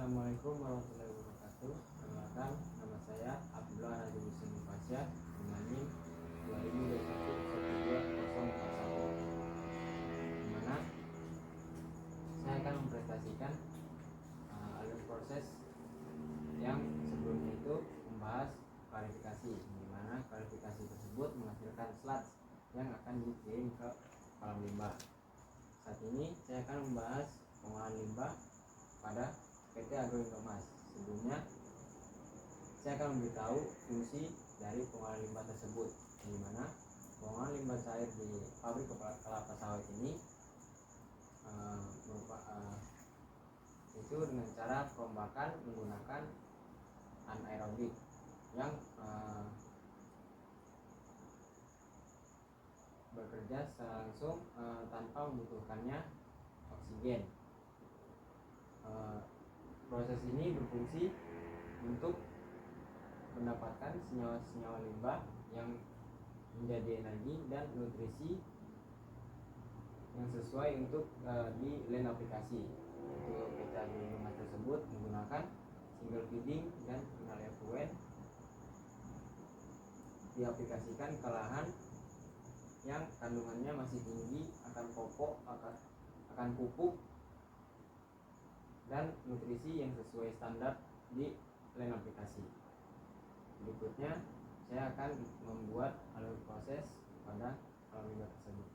Assalamualaikum warahmatullahi wabarakatuh. Perkenalkan, nama saya Abdullah Najib Hussein Fasya dengan NIM 2021 di mana saya akan mempresentasikan alur proses yang sebelumnya itu membahas klarifikasi, di mana klarifikasi tersebut menghasilkan slides yang akan dikirim ke kolam limbah. Saat ini saya akan membahas pengolahan limbah pada PT Agroindomas. Sebelumnya saya akan memberitahu fungsi dari pengolahan limbah tersebut, di mana pengolahan limbah cair di pabrik kelapa sawit ini itu dengan cara perombakan menggunakan anaerobik yang bekerja secara langsung tanpa membutuhkannya oksigen. Proses ini berfungsi untuk mendapatkan senyawa-senyawa limbah yang menjadi energi dan nutrisi yang sesuai untuk di line aplikasi. Untuk PT Agroindomas tersebut menggunakan single feeding dan final effluent diaplikasikan ke lahan yang kandungannya masih tinggi akan pupuk dan nutrisi yang sesuai standar di line aplikasi. Berikutnya saya akan membuat alur proses pada kolam limbah tersebut.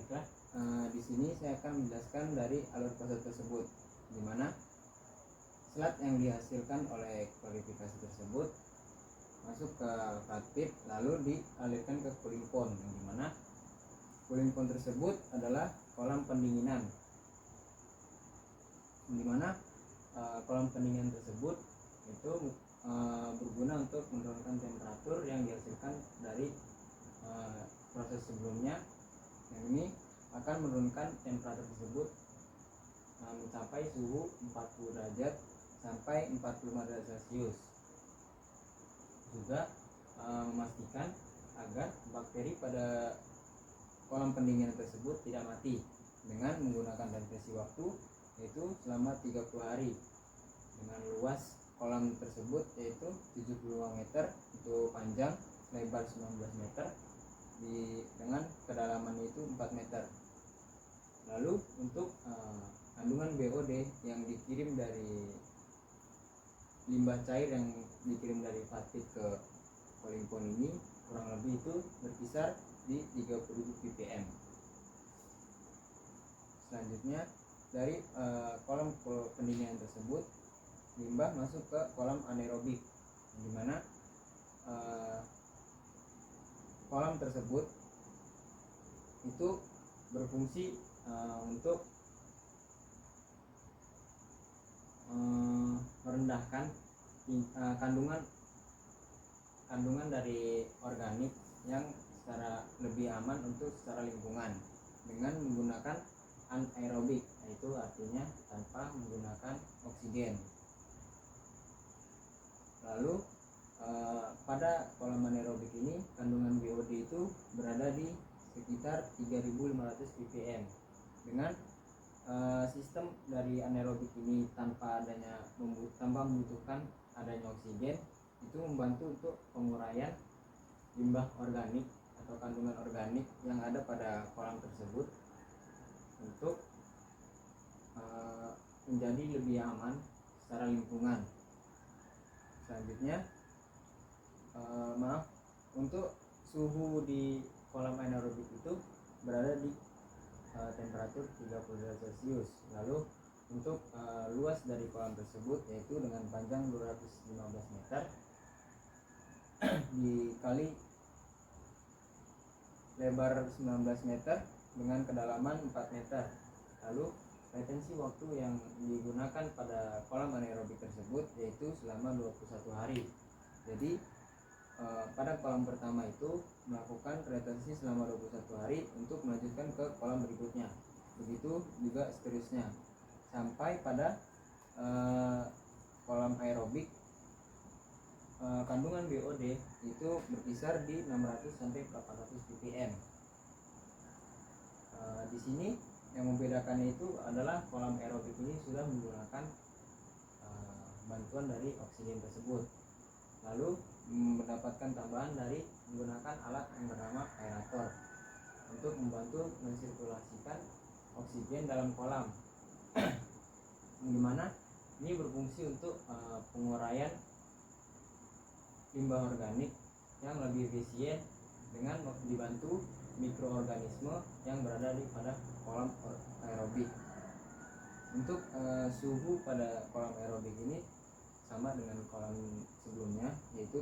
Baiklah, di sini saya akan menjelaskan dari alur proses tersebut, di mana slat yang dihasilkan oleh kualifikasi tersebut masuk ke flat feed lalu dialirkan ke cooling pond, yang dimana cooling pond tersebut adalah kolam pendinginan, di mana kolam pendinginan tersebut itu berguna untuk menurunkan temperatur yang dihasilkan dari proses sebelumnya, yang ini akan menurunkan temperatur tersebut mencapai suhu 40 derajat sampai 45 derajat Celcius. Juga memastikan agar bakteri pada kolam pendinginan tersebut tidak mati dengan menggunakan dilatasi waktu yaitu selama 30 hari dengan luas kolam tersebut yaitu 75 meter untuk panjang, lebar 19 meter, dengan kedalaman itu 4 meter. Lalu untuk kandungan BOD yang dikirim dari limbah cair yang dikirim dari flat feed ke cooling pond ini kurang lebih itu berkisar di 30.000 ppm. Selanjutnya dari kolam pendinginan tersebut limbah masuk ke kolam anaerobik, di mana kolam tersebut itu berfungsi untuk merendahkan kandungan dari organik yang secara lebih aman untuk secara lingkungan dengan menggunakan anaerobik, yaitu artinya tanpa menggunakan oksigen. Lalu pada kolam anaerobik ini kandungan BOD itu berada di sekitar 3.500 ppm. Dengan sistem dari anaerobik ini tanpa membutuhkan adanya oksigen, itu membantu untuk penguraian limbah organik atau kandungan organik yang ada pada kolam tersebut untuk menjadi lebih aman secara lingkungan. Selanjutnya untuk suhu di kolam anaerobik itu berada di temperatur 30 derajat Celcius. Lalu untuk luas dari kolam tersebut yaitu dengan panjang 215 meter dikali lebar 19 meter dengan kedalaman 4 meter. Lalu retensi waktu yang digunakan pada kolam anaerobik tersebut yaitu selama 21 hari. Jadi pada kolam pertama itu melakukan retensi selama 21 hari untuk melanjutkan ke kolam berikutnya. Begitu juga seterusnya sampai pada kolam aerobik kandungan BOD itu berkisar di 600 sampai 400 ppm. Di sini yang membedakannya itu adalah kolam aerobik ini sudah menggunakan bantuan dari oksigen tersebut. Lalu mendapatkan tambahan dari menggunakan alat yang bernama aerator untuk membantu mensirkulasikan oksigen dalam kolam, dimana ini berfungsi untuk penguraian limbah organik yang lebih efisien dengan dibantu mikroorganisme yang berada di pada kolam aerobik. Untuk suhu pada kolam aerobik ini sama dengan kolam sebelumnya, yaitu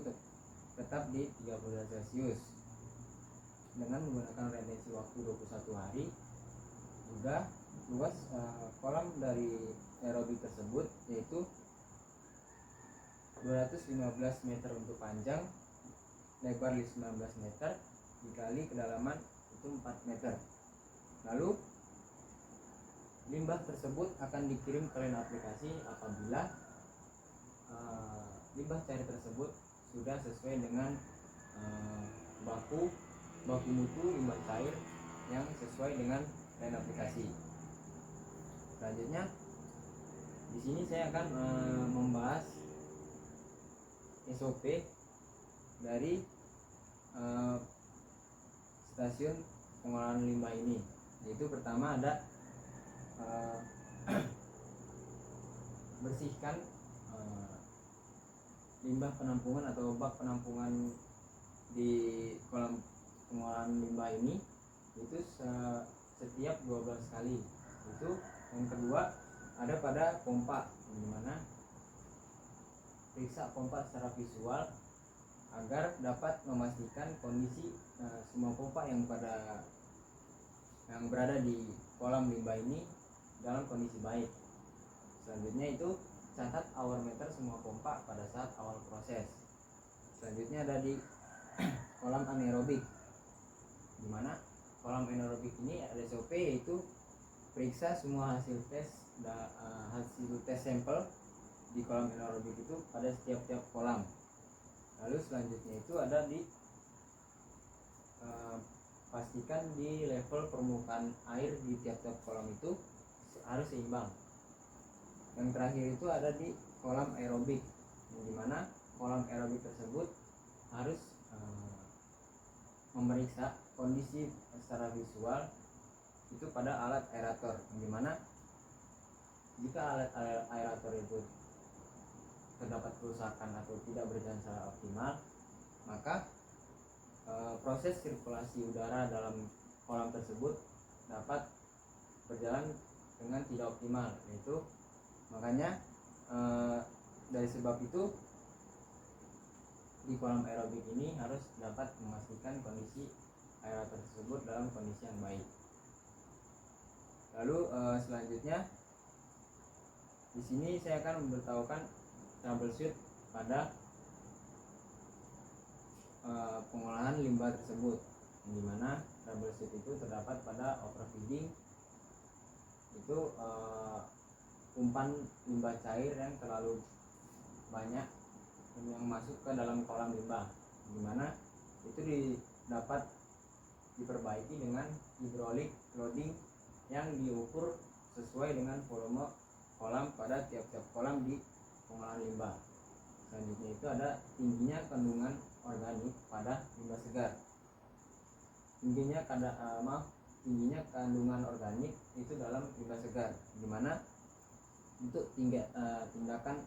tetap di 30 derajat Celcius dengan menggunakan retensi waktu 21 hari. Juga luas kolam dari aerobik tersebut yaitu 215 meter untuk panjang, lebar 19 meter dikali kedalaman itu 4 meter. Lalu limbah tersebut akan dikirim ke lain aplikasi apabila limbah cair tersebut sudah sesuai dengan baku mutu limbah cair yang sesuai dengan lain aplikasi. Selanjutnya di sini saya akan membahas SOP dari stasiun pengolahan limbah ini, yaitu pertama ada bersihkan limbah penampungan atau bak penampungan di kolam pengolahan limbah ini itu setiap 12 kali. Itu yang kedua ada pada pompa, di mana periksa pompa secara visual agar dapat memastikan kondisi semua pompa yang berada di kolam limbah ini dalam kondisi baik. Selanjutnya itu catat hour meter semua pompa pada saat awal proses. Selanjutnya ada di kolam anaerobik, di mana kolam anaerobik ini ada SOP, yaitu periksa semua hasil tes sampel di kolam anaerobik itu pada setiap kolam. Lalu selanjutnya itu ada di pastikan di level permukaan air di tiap-tiap kolam itu harus seimbang. Yang terakhir itu ada di kolam aerobik, di mana kolam aerobik tersebut harus memeriksa kondisi secara visual itu pada alat aerator, di mana jika alat aerator itu terdapat kerusakan atau tidak berjalan secara optimal, maka proses sirkulasi udara dalam kolam tersebut dapat berjalan dengan tidak optimal. Yaitu makanya dari sebab itu di kolam aerobik ini harus dapat memastikan kondisi aerator tersebut dalam kondisi yang baik. Lalu selanjutnya di sini saya akan memberitahukan troubleshoot pada pengolahan limbah tersebut, di mana troubleshoot itu terdapat pada overfeeding, itu umpan limbah cair yang terlalu banyak yang masuk ke dalam kolam limbah, di mana itu dapat diperbaiki dengan hydraulic loading yang diukur sesuai dengan volume kolam pada tiap-tiap kolam di pengolahan limbah. Selanjutnya itu ada tingginya kandungan organik pada limbah segar. Tingginya kandungan organik itu dalam limbah segar, di mana untuk tindakan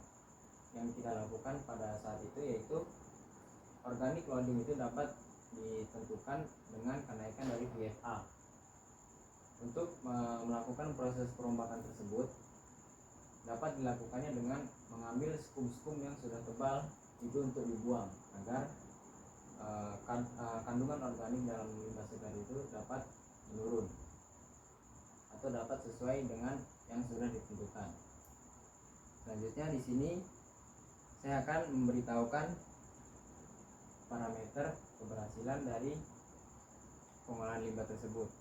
yang kita lakukan pada saat itu yaitu organic loading itu dapat ditentukan dengan kenaikan dari VFA. Untuk melakukan proses perombakan tersebut dapat dilakukannya dengan mengambil skum-skum yang sudah tebal itu untuk dibuang agar kandungan organik dalam limbah segar itu dapat menurun atau dapat sesuai dengan yang sudah ditentukan. Selanjutnya di sini saya akan memberitahukan parameter keberhasilan dari pengolahan limbah tersebut.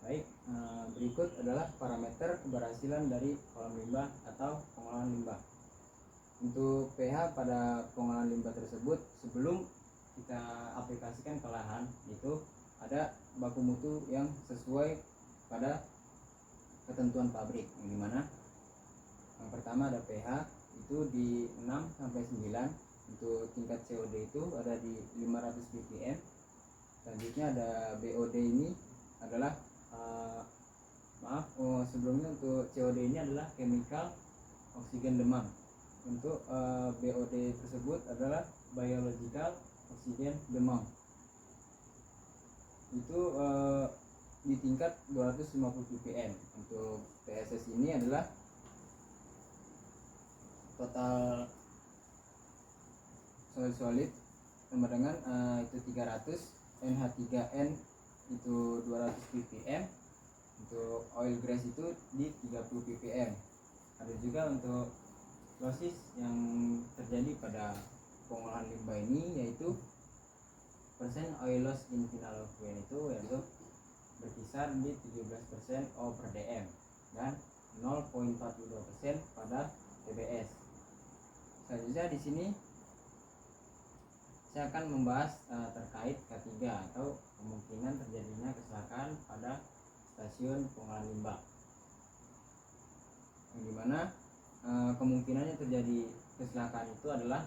Baik, berikut adalah parameter keberhasilan dari kolam limbah atau pengolahan limbah. Untuk pH pada pengolahan limbah tersebut sebelum kita aplikasikan ke lahan itu ada baku mutu yang sesuai pada ketentuan pabrik, yang dimana yang pertama ada pH itu di 6 sampai 9. Untuk tingkat COD itu ada di 500 ppm. Selanjutnya ada BOD, ini adalah sebelumnya untuk COD ini adalah chemical oksigen demam. Untuk BOD tersebut adalah biological oksigen demam. Itu di tingkat 250 ppm. Untuk PSS ini adalah total solid sama dengan itu 300, NH3N itu 200 ppm. Untuk oil grass itu di 30 ppm. Ada juga untuk losis yang terjadi pada pengolahan limbah ini, yaitu persen oil loss in final effluent itu yaitu berkisar di 17% O/dm dan 0,42% pada TBS. Selanjutnya di sini saya akan membahas terkait K3 atau kemungkinan terjadinya kecelakaan pada stasiun pengolahan limbah, yang dimana kemungkinannya terjadi kecelakaan itu adalah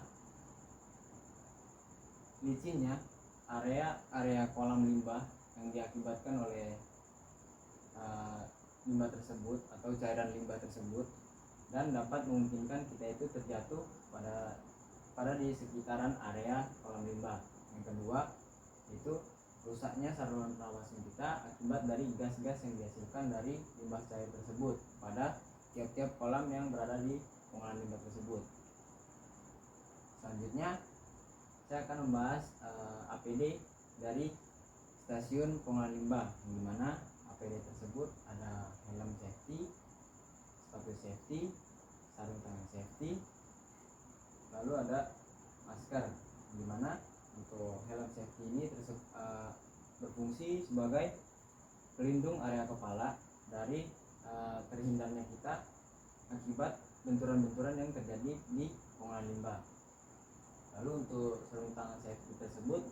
licinnya area kolam limbah yang diakibatkan oleh limbah tersebut atau cairan limbah tersebut, dan dapat memungkinkan kita itu terjatuh pada di sekitaran area kolam limbah. Yang kedua itu rusaknya saluran pernapasan kita akibat dari gas-gas yang dihasilkan dari limbah cair tersebut pada tiap-tiap kolam yang berada di pengolahan limbah tersebut. Selanjutnya saya akan membahas APD dari stasiun pengolahan limbah, di mana APD tersebut ada helm safety, sepatu safety, sarung tangan safety, lalu ada masker, di mana untuk helm safety ini berfungsi sebagai pelindung area kepala dari terhindarnya kita akibat benturan-benturan yang terjadi di pengolahan limbah. Lalu untuk sarung tangan safety tersebut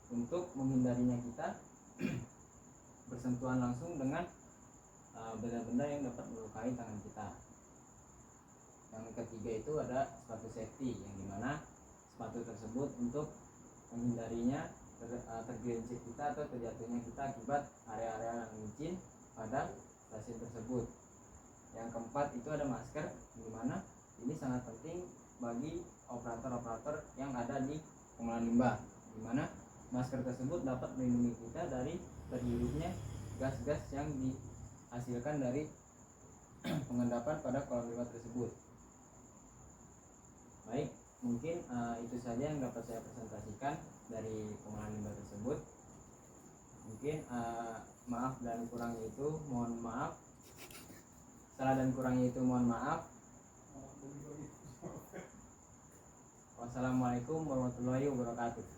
untuk menghindarinya kita bersentuhan langsung dengan benda-benda yang dapat melukai tangan kita. Yang ketiga itu ada sepatu safety, yang dimana sepatu tersebut untuk menghindarinya tergelincir kita atau terjatuhnya kita akibat area-area yang licin pada stasiun tersebut. Yang keempat itu ada masker, di mana ini sangat penting bagi operator-operator yang ada di pengolahan limbah, di mana masker tersebut dapat melindungi kita dari terhirupnya gas-gas yang dihasilkan dari pengendapan pada kolam limbah tersebut. Baik, mungkin itu saja yang dapat saya presentasikan dari pengolahan limbah tersebut. Mungkin maaf dan kurangnya itu mohon maaf. Salah dan kurangnya itu mohon maaf. Wassalamualaikum warahmatullahi wabarakatuh.